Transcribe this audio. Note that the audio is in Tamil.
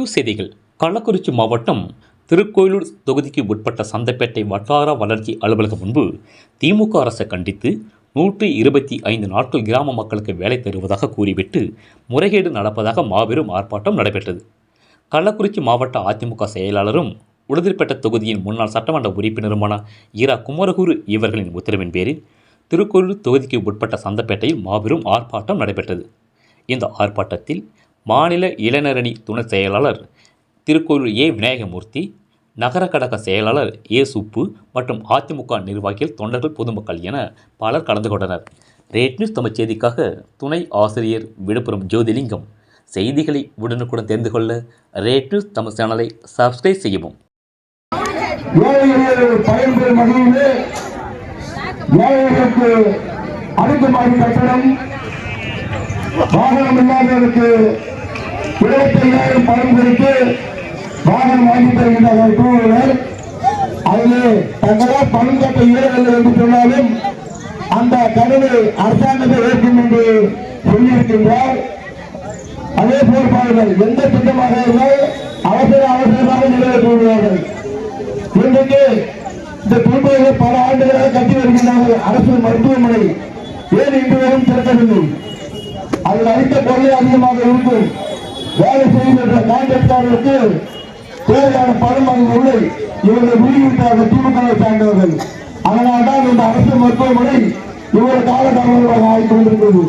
நியூஸ் செய்திகள். கள்ளக்குறிச்சி மாவட்டம் திருக்கோயிலூர் தொகுதிக்கு உட்பட்ட சந்தைப்பேட்டை வட்டார வளர்ச்சி அலுவலகம் முன்பு திமுக அரசை கண்டித்து 125 நாட்கள் கிராம மக்களுக்கு வேலை தருவதாக கூறிவிட்டு முறைகேடு நடப்பதாக மாபெரும் ஆர்ப்பாட்டம் நடைபெற்றது. கள்ளக்குறிச்சி மாவட்ட அதிமுக செயலாளரும் உளுந்தூர்பேட்டை தொகுதியின் முன்னாள் சட்டமன்ற உறுப்பினருமான இரா குமரகுரு இவர்களின் உத்தரவின் பேரில் திருக்கோயிலூர் தொகுதிக்கு உட்பட்ட சந்தைப்பேட்டையில் மாபெரும் ஆர்ப்பாட்டம் நடைபெற்றது. இந்த ஆர்ப்பாட்டத்தில் மாநில இளைஞரணி துணை செயலாளர் திருக்கோயிலூர் ஏ விநாயகமூர்த்தி, நகர கழக செயலாளர் ஏ சுப்பு மற்றும் அதிமுக நிர்வாகிகள், தொண்டர்கள், பொதுமக்கள் என பலர் கலந்து கொண்டனர். ரேட் நியூஸ் தமிழ் செய்திக்காக துணை ஆசிரியர் விழுப்புரம் ஜோதிலிங்கம். செய்திகளை உடனுக்குடன் தெரிந்து கொள்ள ரேட் நியூஸ் தமிழ் சேனலை சப்ஸ்கிரைப் செய்யவும். வாகனம் இல்லாதவருக்கு 25,000 பணம் கொடுத்து வாகனம் வாங்கி தருகின்ற சூழல். அதில் தங்களால் பணம் கட்ட இயலவில்லை என்று சொன்னாலும் அந்த கடனை அரசாங்கத்தை ஏற்கும் என்று சொல்லியிருக்கின்றார். அதே போல் பாருங்கள், எந்த திட்டமாக இருந்தால் அவசரமாக நிறைவேற்றுகிறார்கள். இன்றைக்கு இந்த குடும்பங்களை பல ஆண்டுகளாக கட்டி வருகின்றார்கள். அரசு மருத்துவமனை ஏன் இன்று வரும் திறக்கவில்லை? அதில் அளித்த பொருளை அதிகமாக இருக்கும். வேலை செய்கின்ற கான்ட்ராக்டர்களுக்கு தேவையான பணம் அங்கு இல்லை. இவர்கள் முடிவிட்டார்கள், திமுகவை சார்ந்தவர்கள். அதனால்தான் இந்த அரசு மருத்துவமனை இவ்வளவு காலதாமதமாக ஆகிக் கொண்டிருக்கிறது.